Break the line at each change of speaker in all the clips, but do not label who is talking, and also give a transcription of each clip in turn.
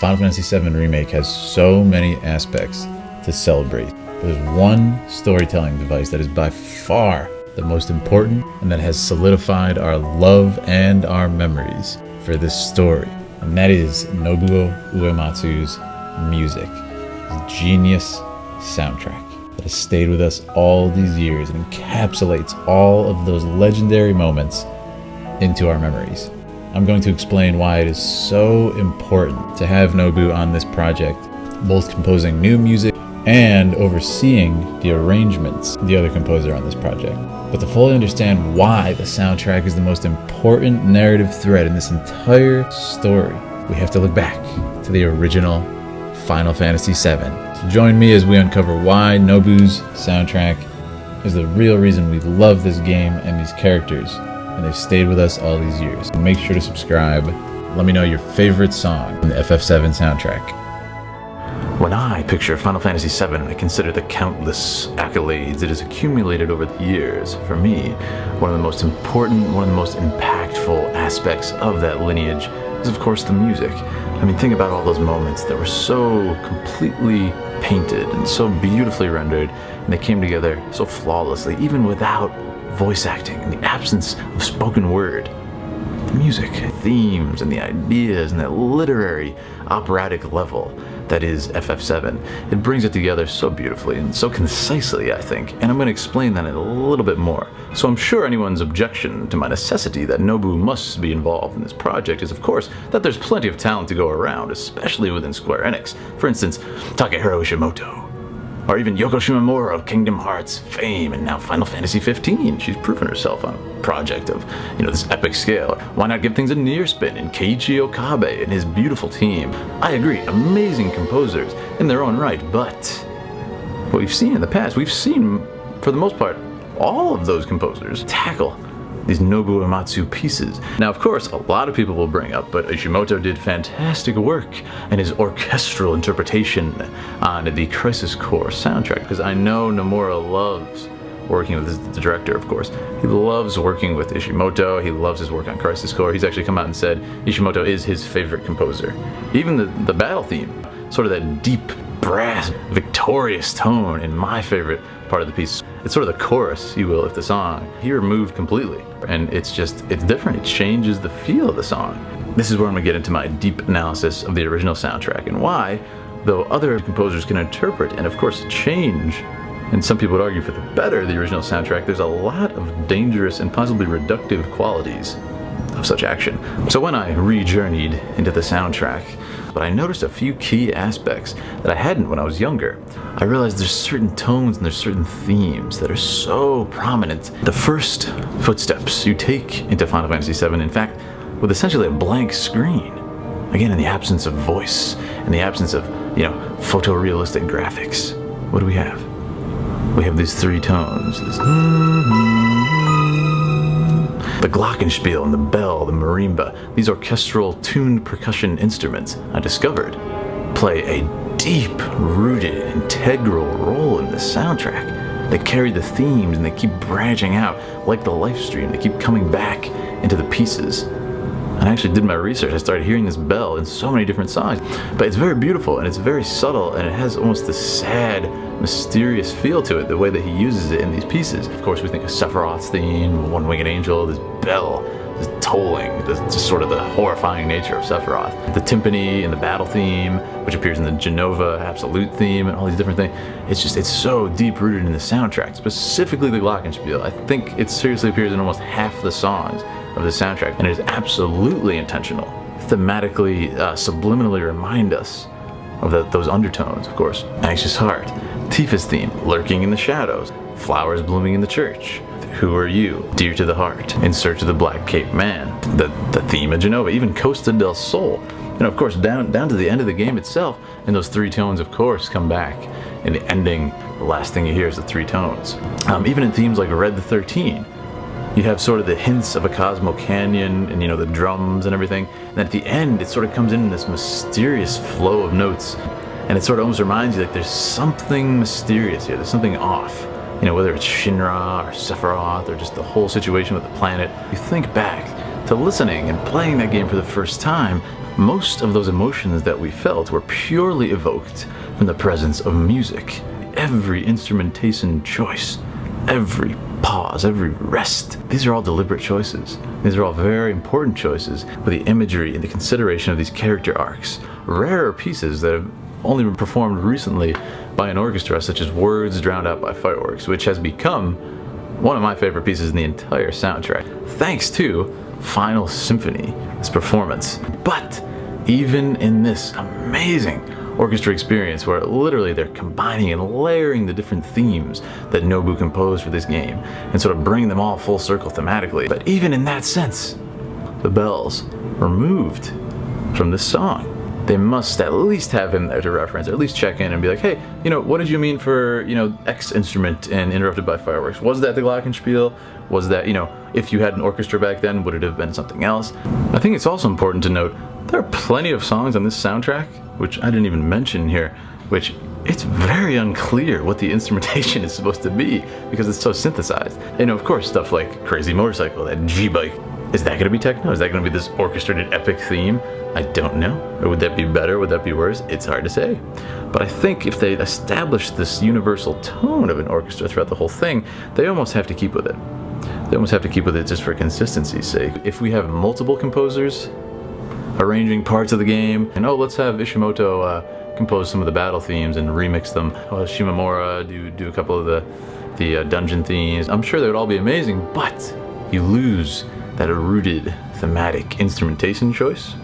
Final Fantasy VII Remake has so many aspects to celebrate. There's one storytelling device that is by far the most important and that has solidified our love and our memories for this story. And that is Nobuo Uematsu's music, his genius soundtrack that has stayed with us all these years and encapsulates all of those legendary moments into our memories. I'm going to explain why it is so important to have Nobu on this project, both composing new music and overseeing the arrangements of the other composer on this project. But to fully understand why the soundtrack is the most important narrative thread in this entire story, we have to look back to the original Final Fantasy VII. So join me as we uncover why Nobu's soundtrack is the real reason we love this game and these characters, and they've stayed with us all these years. So make sure to subscribe. Let me know your favorite song from the FF7 soundtrack.
When I picture Final Fantasy VII, I consider the countless accolades it has accumulated over the years. For me, one of the most important, one of the most impactful aspects of that lineage is, of course, the music. I mean, think about all those moments that were so completely painted and so beautifully rendered, and they came together so flawlessly, even without voice acting, in the absence of spoken word. The music, themes, and the ideas, and that literary, operatic level that is FF7. It brings it together so beautifully and so concisely, I think, and I'm going to explain that in a little bit more. So I'm sure anyone's objection to my necessity that Nobu must be involved in this project is, of course, that there's plenty of talent to go around, especially within Square Enix. For instance, Takehiro Ishimoto, or even Yoko Shimomura of Kingdom Hearts fame and now Final Fantasy 15. She's proven herself on a project of, this epic scale. Why not give things a near spin in Keiichi Okabe and his beautiful team? I agree, amazing composers in their own right, but what we've seen in the past, we've seen, for the most part, all of those composers tackle these Nobuo Uematsu pieces. Now, of course, a lot of people will bring up, but Ishimoto did fantastic work in his orchestral interpretation on the Crisis Core soundtrack, because I know Nomura loves working with the director, of course. He loves working with Ishimoto. He loves his work on Crisis Core. He's actually come out and said Ishimoto is his favorite composer. Even the battle theme, sort of that deep, brass, victorious tone in my favorite part of the piece. It's sort of the chorus, you will, of the song. He removed completely, and it's different. It changes the feel of the song. This is where I'm gonna get into my deep analysis of the original soundtrack and why, though other composers can interpret and of course change, and some people would argue for the better, the original soundtrack, there's a lot of dangerous and possibly reductive qualities of such action. So when I re-journeyed into the soundtrack, but I noticed a few key aspects that I hadn't when I was younger. I realized there's certain tones and there's certain themes that are so prominent. The first footsteps you take into Final Fantasy VII, in fact, with essentially a blank screen. Again, in the absence of voice, in the absence of, photorealistic graphics. What do we have? We have these three tones. The glockenspiel and the bell, the marimba, these orchestral tuned percussion instruments, I discovered, play a deep-rooted, integral role in the soundtrack. They carry the themes and they keep branching out like the life stream. They keep coming back into the pieces. And I actually did my research. I started hearing this bell in so many different songs. But it's very beautiful and it's very subtle and it has almost this sad, mysterious feel to it, the way that he uses it in these pieces. Of course, we think of Sephiroth's theme, One Winged Angel, this bell, this tolling, just sort of the horrifying nature of Sephiroth. The timpani and the battle theme, which appears in the Genova Absolute theme and all these different things. It's so deep-rooted in the soundtrack, specifically the glockenspiel. I think it seriously appears in almost half the songs of the soundtrack, and it is absolutely intentional. Thematically, subliminally remind us of those undertones, of course. Anxious Heart, Tifa's theme, Lurking in the Shadows, Flowers Blooming in the Church, Who Are You, Dear to the Heart, In Search of the Black Cape Man, the theme of Genova, even Costa del Sol. And of course, down to the end of the game itself, and those three tones, of course, come back. In the ending, the last thing you hear is the three tones. Even in themes like Red the 13, you have sort of the hints of a Cosmo Canyon and, the drums and everything. And then at the end, it sort of comes in this mysterious flow of notes. And it sort of almost reminds you like there's something mysterious here. There's something off. Whether it's Shinra or Sephiroth or just the whole situation with the planet. You think back to listening and playing that game for the first time. most of those emotions that we felt were purely evoked from the presence of music. Every instrumentation choice, every pause, every rest, these are all deliberate choices. These are all very important choices with the imagery and the consideration of these character arcs. Rarer pieces that have only been performed recently by an orchestra, such as Words Drowned Out by Fireworks, which has become one of my favorite pieces in the entire soundtrack, thanks to Final Symphony, this performance. But even in this amazing orchestra experience, where literally they're combining and layering the different themes that Nobu composed for this game and sort of bringing them all full circle thematically, but even in that sense, the bells were moved from this song. They must at least have him there to reference, or at least check in and be like, hey, what did you mean for, X instrument and Interrupted by Fireworks? Was that the Glockenspiel? Was that, if you had an orchestra back then, would it have been something else? I think it's also important to note there are plenty of songs on this soundtrack, which I didn't even mention here, which it's very unclear what the instrumentation is supposed to be because it's so synthesized. Of course, stuff like Crazy Motorcycle, that G-Bike. Is that going to be techno? Is that going to be this orchestrated epic theme? I don't know. Or would that be better? Would that be worse? It's hard to say. But I think if they establish this universal tone of an orchestra throughout the whole thing, they almost have to keep with it. They almost have to keep with it just for consistency's sake. If we have multiple composers arranging parts of the game, and let's have Ishimoto compose some of the battle themes and remix them. Shimomura do a couple of the dungeon themes. I'm sure they would all be amazing, but you lose that rooted thematic instrumentation choice.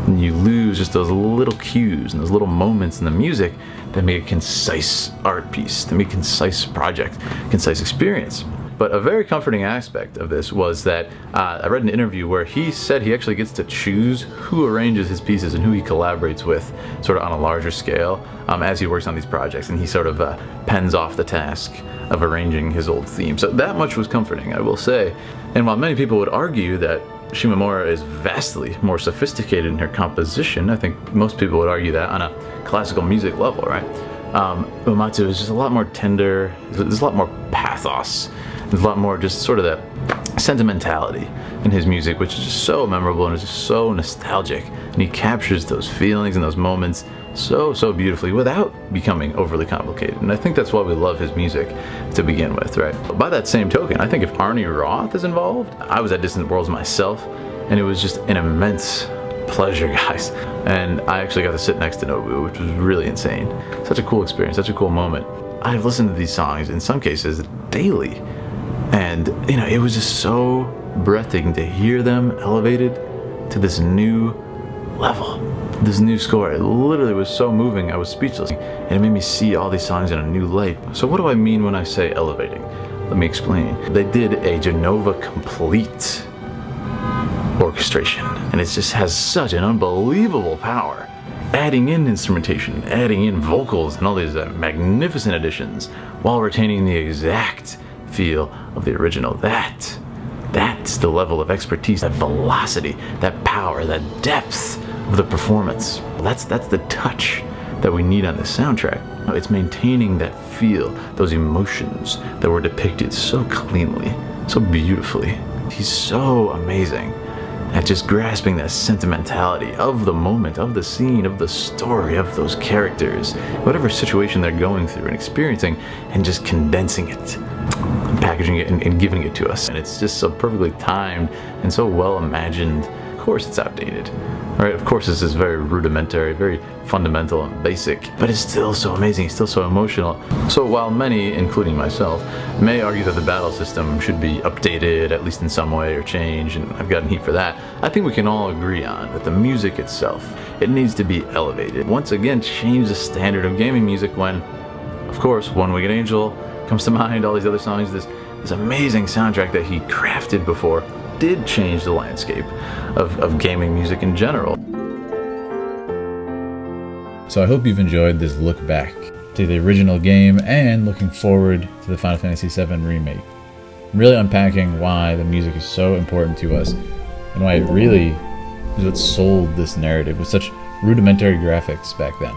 And you lose just those little cues and those little moments in the music that make a concise art piece, that make a concise project, concise experience. But a very comforting aspect of this was that I read an interview where he said he actually gets to choose who arranges his pieces and who he collaborates with, sort of on a larger scale, as he works on these projects, and he sort of pens off the task of arranging his old theme. So that much was comforting, I will say. And while many people would argue that Shimomura is vastly more sophisticated in her composition, I think most people would argue that on a classical music level, right? Uematsu is just a lot more tender, there's a lot more pathos, there's a lot more just sort of that sentimentality in his music, which is just so memorable and is just so nostalgic. And he captures those feelings and those moments so beautifully without becoming overly complicated. And I think that's why we love his music to begin with, right? But by that same token, I think if Arnie Roth is involved, I was at Distant Worlds myself, and it was just an immense pleasure, guys. And I actually got to sit next to Nobu, which was really insane. Such a cool experience, such a cool moment. I've listened to these songs, in some cases, daily. And, it was just so breathtaking to hear them elevated to this new level. This new score, it literally was so moving, I was speechless. And it made me see all these songs in a new light. So what do I mean when I say elevating? Let me explain. They did a Genova complete orchestration, and it just has such an unbelievable power. Adding in instrumentation, adding in vocals, and all these magnificent additions, while retaining the exact feel of the original. That's the level of expertise, that velocity, that power, that depth of the performance. That's the touch that we need on this soundtrack. It's maintaining that feel, those emotions that were depicted so cleanly, so beautifully. He's so amazing at just grasping that sentimentality of the moment, of the scene, of the story, of those characters, whatever situation they're going through and experiencing, and just condensing it, and packaging it, and giving it to us. And it's just so perfectly timed and so well imagined. Of course it's outdated, right? Of course this is very rudimentary, very fundamental and basic, but it's still so amazing, it's still so emotional. So while many, including myself, may argue that the battle system should be updated, at least in some way, or changed, and I've gotten heat for that, I think we can all agree on that the music itself, it needs to be elevated. Once again, change the standard of gaming music when, of course, One Winged Angel comes to mind, all these other songs, this amazing soundtrack that he crafted before did change the landscape of gaming music in general.
So I hope you've enjoyed this look back to the original game and looking forward to the Final Fantasy VII Remake. Really unpacking why the music is so important to us and why it really is what sold this narrative with such rudimentary graphics back then.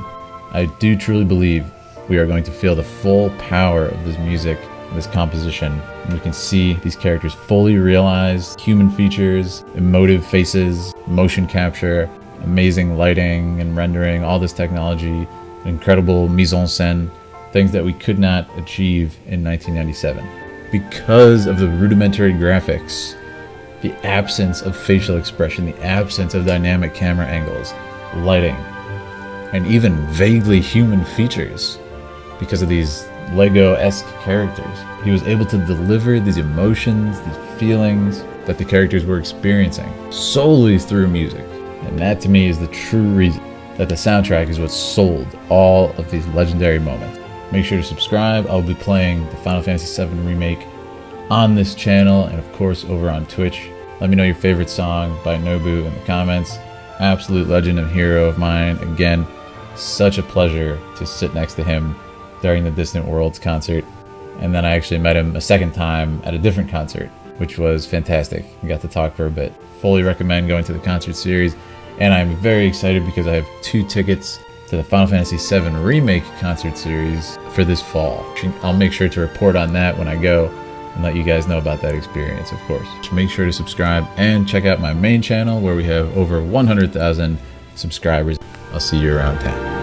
I do truly believe we are going to feel the full power of this music, this composition, and we can see these characters fully realized, human features, emotive faces, motion capture, amazing lighting and rendering, all this technology, incredible mise en scène, things that we could not achieve in 1997. Because of the rudimentary graphics, the absence of facial expression, the absence of dynamic camera angles, lighting, and even vaguely human features, because of these Lego-esque characters, he was able to deliver these emotions, these feelings that the characters were experiencing solely through music. And that to me is the true reason that the soundtrack is what sold all of these legendary moments. Make sure to subscribe. I'll be playing the Final Fantasy VII Remake on this channel and of course over on Twitch. Let me know your favorite song by Nobu in the comments. Absolute legend and hero of mine. Again, such a pleasure to sit next to him during the Distant Worlds concert. And then I actually met him a second time at a different concert, which was fantastic. We got to talk for a bit. Fully recommend going to the concert series. And I'm very excited because I have 2 tickets to the Final Fantasy VII Remake concert series for this fall. I'll make sure to report on that when I go and let you guys know about that experience, of course. So make sure to subscribe and check out my main channel where we have over 100,000 subscribers. I'll see you around town.